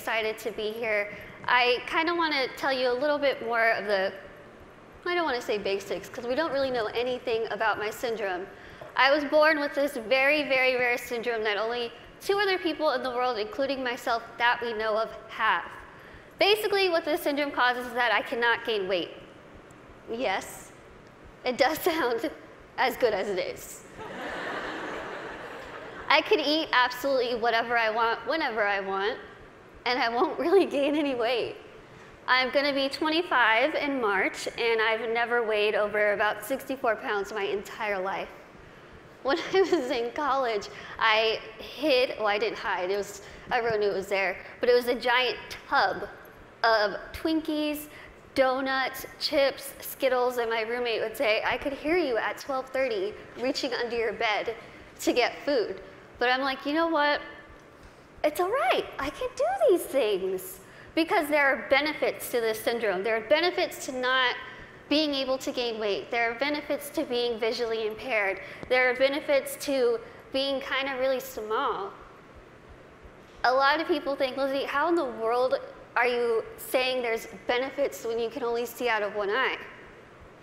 excited to be here. I kind of want to tell you a little bit more of the, I don't want to say basics, because we don't really know anything about my syndrome. I was born with this very, very rare syndrome that only 2 other people in the world, including myself, that we know of, have. Basically, what this syndrome causes is that I cannot gain weight. Yes, it does sound as good as it is. I can eat absolutely whatever I want, whenever I want, and I won't really gain any weight. I'm going to be 25 in March, and I've never weighed over about 64 pounds my entire life. When I was in college, I hid, well, I didn't hide, everyone knew it was there, but it was a giant tub of Twinkies, donuts, chips, Skittles, and my roommate would say, I could hear you at 12:30 reaching under your bed to get food. But I'm like, you know what? It's all right. I can do these things because there are benefits to this syndrome. There are benefits to not being able to gain weight. There are benefits to being visually impaired. There are benefits to being kind of really small. A lot of people think, Lizzie, how in the world are you saying there's benefits when you can only see out of one eye?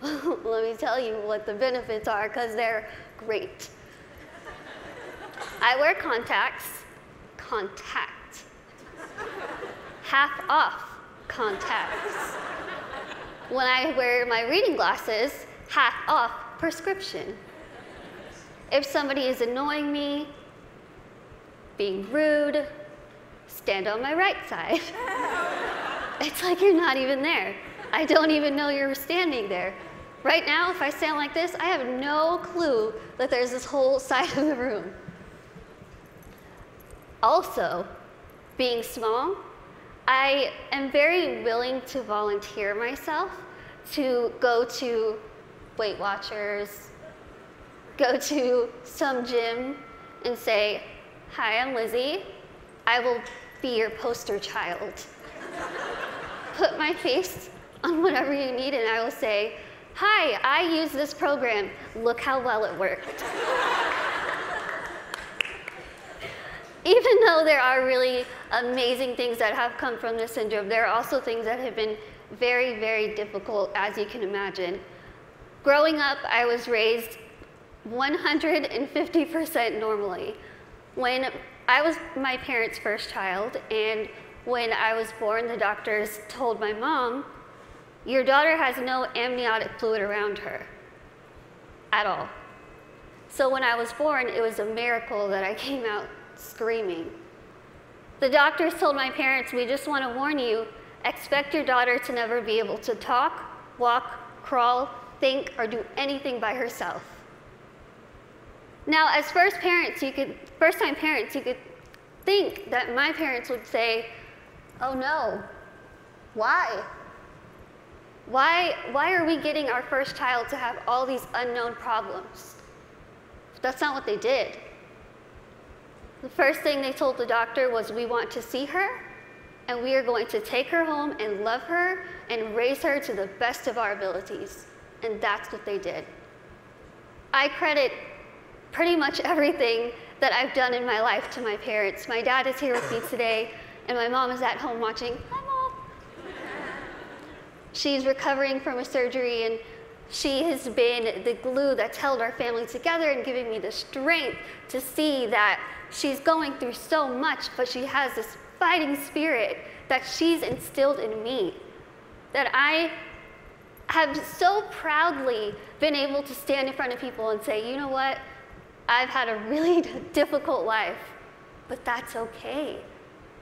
Let me tell you what the benefits are, because they're great. I wear contacts, half off contacts. When I wear my reading glasses, half off prescription. If somebody is annoying me, being rude, stand on my right side. It's like you're not even there. I don't even know you're standing there. Right now, if I stand like this, I have no clue that there's this whole side of the room. Also, being small, I am very willing to volunteer myself to go to Weight Watchers, go to some gym and say, hi, I'm Lizzie. I will be your poster child. Put my face on whatever you need and I will say, hi, I use this program. Look how well it worked. Even though there are really amazing things that have come from this syndrome, there are also things that have been very, very difficult, as you can imagine. Growing up, I was raised 150% normally. When I was my parents' first child, and when I was born, the doctors told my mom, your daughter has no amniotic fluid around her at all. So when I was born, it was a miracle that I came out screaming. The doctors told my parents, we just want to warn you, expect your daughter to never be able to talk, walk, crawl, think, or do anything by herself. Now, as first-time parents, you could think that my parents would say, oh no, why? Why are we getting our first child to have all these unknown problems? But that's not what they did. The first thing they told the doctor was, we want to see her, and we are going to take her home and love her and raise her to the best of our abilities. And that's what they did. I credit pretty much everything that I've done in my life to my parents. My dad is here with me today, and my mom is at home watching. Hi, Mom. She's recovering from a surgery, and she has been the glue that's held our family together and giving me the strength to see that she's going through so much, but she has this fighting spirit that she's instilled in me, that I have so proudly been able to stand in front of people and say, you know what, I've had a really difficult life, but that's okay.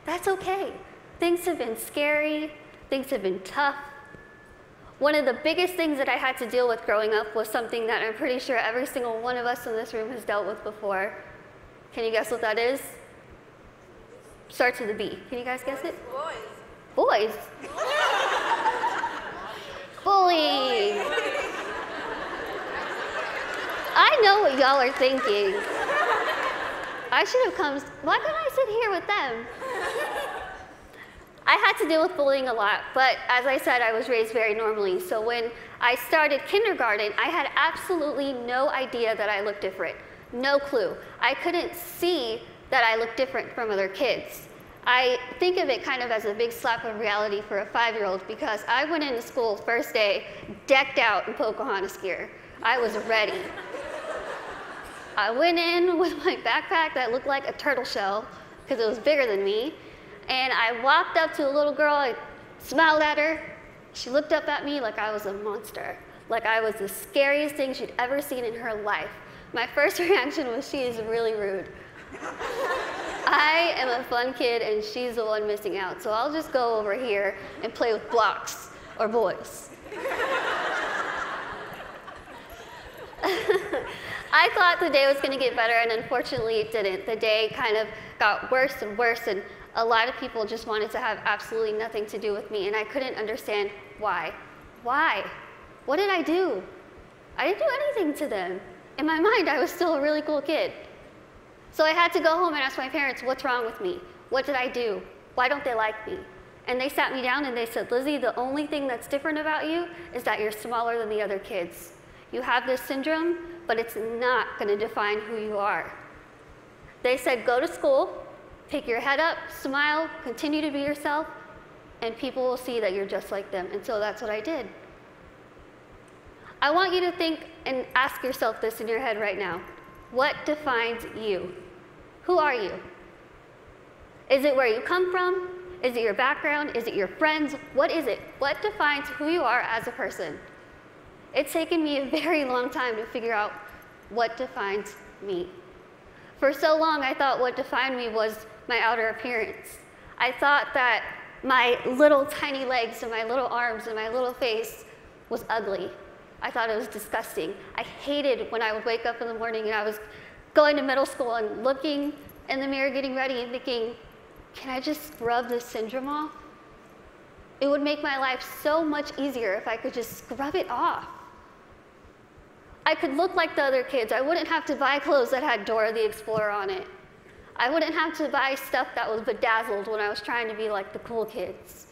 That's okay. Things have been scary, things have been tough. One of the biggest things that I had to deal with growing up was something that I'm pretty sure every single one of us in this room has dealt with before. Can you guess what that is? Starts with a B. Can you guys guess it? Boys. Bullying. I know what y'all are thinking. I should have come, why couldn't I sit here with them? I had to deal with bullying a lot, but as I said, I was raised very normally. So when I started kindergarten, I had absolutely no idea that I looked different. No clue. I couldn't see that I looked different from other kids. I think of it kind of as a big slap of reality for a 5-year-old because I went into school first day decked out in Pocahontas gear. I was ready. I went in with my backpack that looked like a turtle shell because it was bigger than me. And I walked up to a little girl, I smiled at her. She looked up at me like I was a monster, like I was the scariest thing she'd ever seen in her life. My first reaction was, she is really rude. I am a fun kid and she's the one missing out, so I'll just go over here and play with blocks or boys. I thought the day was going to get better, and unfortunately it didn't. The day kind of got worse and worse, and a lot of people just wanted to have absolutely nothing to do with me, and I couldn't understand why. Why? What did I do? I didn't do anything to them. In my mind, I was still a really cool kid. So I had to go home and ask my parents, what's wrong with me? What did I do? Why don't they like me? And they sat me down and they said, Lizzie, the only thing that's different about you is that you're smaller than the other kids. You have this syndrome, but it's not going to define who you are. They said, go to school, pick your head up, smile, continue to be yourself, and people will see that you're just like them. And so that's what I did. I want you to think and ask yourself this in your head right now. What defines you? Who are you? Is it where you come from? Is it your background? Is it your friends? What is it? What defines who you are as a person? It's taken me a very long time to figure out what defines me. For so long, I thought what defined me was my outer appearance. I thought that my little tiny legs and my little arms and my little face was ugly. I thought it was disgusting. I hated when I would wake up in the morning and I was going to middle school and looking in the mirror, getting ready and thinking, can I just scrub this syndrome off? It would make my life so much easier if I could just scrub it off. I could look like the other kids. I wouldn't have to buy clothes that had Dora the Explorer on it. I wouldn't have to buy stuff that was bedazzled when I was trying to be like the cool kids.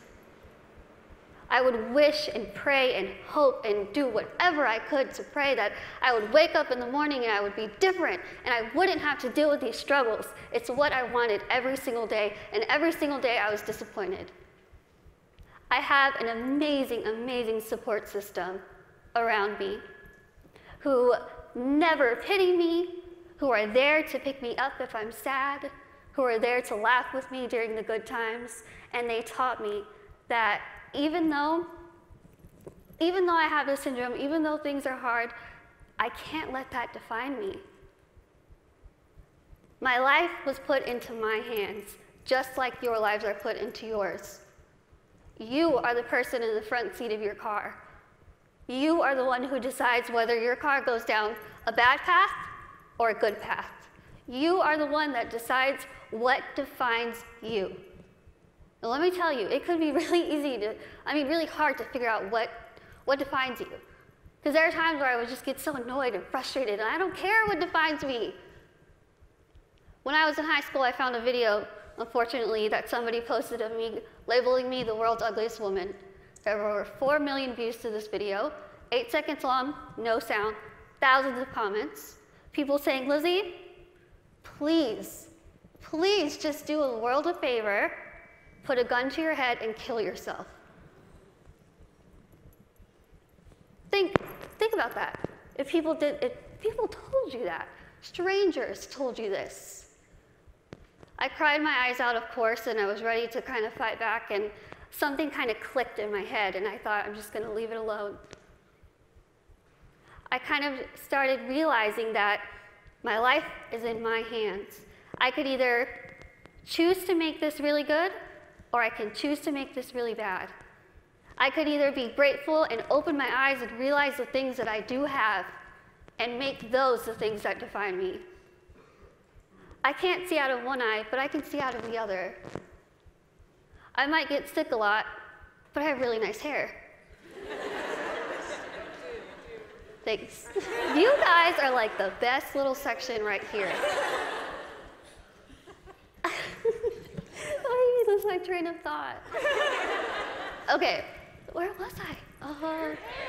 I would wish and pray and hope and do whatever I could to pray that I would wake up in the morning and I would be different and I wouldn't have to deal with these struggles. It's what I wanted every single day, and every single day I was disappointed. I have an amazing, amazing support system around me who never pity me, who are there to pick me up if I'm sad, who are there to laugh with me during the good times, and they taught me that even though I have this syndrome, even though things are hard, I can't let that define me. My life was put into my hands, just like your lives are put into yours. You are the person in the front seat of your car. You are the one who decides whether your car goes down a bad path or a good path. You are the one that decides what defines you. And let me tell you, it could be really really hard to figure out what defines you. Because there are times where I would just get so annoyed and frustrated, and I don't care what defines me. When I was in high school, I found a video, unfortunately, that somebody posted of me, labeling me the world's ugliest woman. There were over 4 million views to this video, 8 seconds long, no sound, thousands of comments. People saying, Lizzie, please, please just do the world a favor, put a gun to your head and kill yourself. Think about that. If people told you that, strangers told you this. I cried my eyes out, of course, and I was ready to kind of fight back, and something kind of clicked in my head, and I thought, I'm just going to leave it alone. I kind of started realizing that my life is in my hands. I could either choose to make this really good, or I can choose to make this really bad. I could either be grateful and open my eyes and realize the things that I do have and make those the things that define me. I can't see out of one eye, but I can see out of the other. I might get sick a lot, but I have really nice hair. Thanks. You guys are like the best little section right here. Oh, you lose my train of thought. Okay, where was I?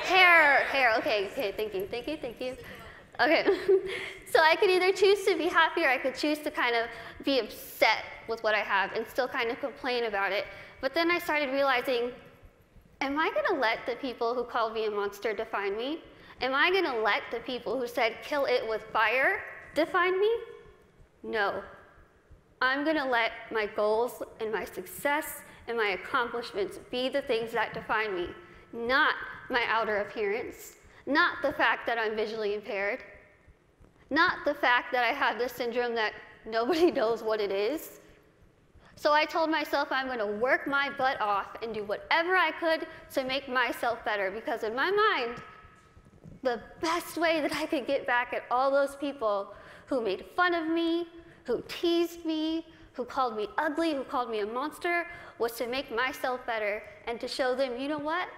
Hair, okay, thank you. Okay, so I could either choose to be happy or I could choose to kind of be upset with what I have and still kind of complain about it. But then I started realizing, am I gonna let the people who called me a monster define me? Am I gonna let the people who said kill it with fire define me? No. I'm gonna let my goals and my success and my accomplishments be the things that define me, not my outer appearance, not the fact that I'm visually impaired, not the fact that I have this syndrome that nobody knows what it is. So I told myself I'm going to work my butt off and do whatever I could to make myself better, because in my mind, the best way that I could get back at all those people who made fun of me, who teased me, who called me ugly, who called me a monster, was to make myself better and to show them, you know what?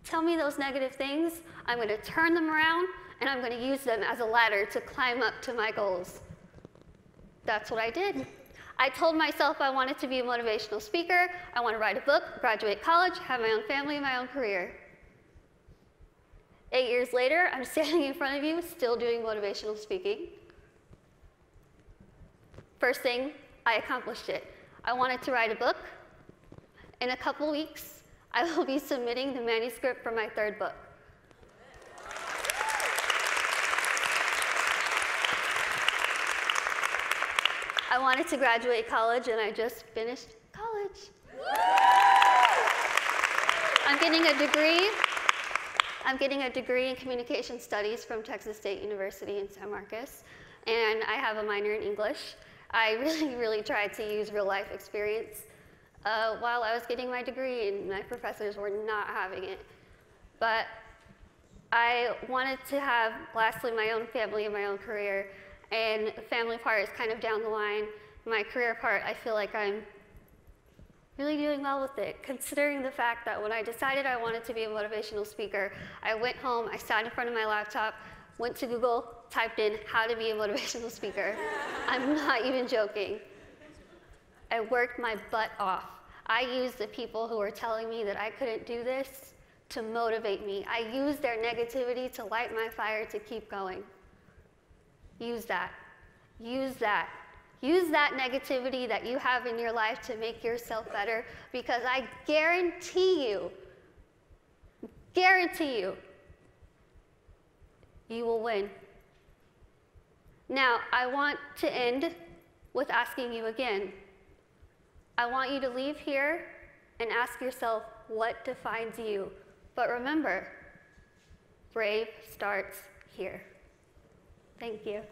Tell me those negative things, I'm going to turn them around, and I'm going to use them as a ladder to climb up to my goals. That's what I did. I told myself I wanted to be a motivational speaker, I want to write a book, graduate college, have my own family, and my own career. 8 years later, I'm standing in front of you, still doing motivational speaking. First thing, I accomplished it. I wanted to write a book. In a couple weeks, I will be submitting the manuscript for my 3rd book. I wanted to graduate college, and I just finished college. I'm getting a degree in communication studies from Texas State University in San Marcos, and I have a minor in English. I really tried to use real life experience while I was getting my degree, and my professors were not having it. But I wanted to have, lastly, my own family and my own career, and the family part is kind of down the line. My career part, I feel like I'm really doing well with it, considering the fact that when I decided I wanted to be a motivational speaker, I went home, I sat in front of my laptop, went to Google, typed in how to be a motivational speaker. I'm not even joking. I worked my butt off. I used the people who were telling me that I couldn't do this to motivate me. I used their negativity to light my fire to keep going. Use that. Use that. Use that negativity that you have in your life to make yourself better, because I guarantee you, you will win. Now, I want to end with asking you again. I want you to leave here and ask yourself what defines you. But remember, brave starts here. Thank you.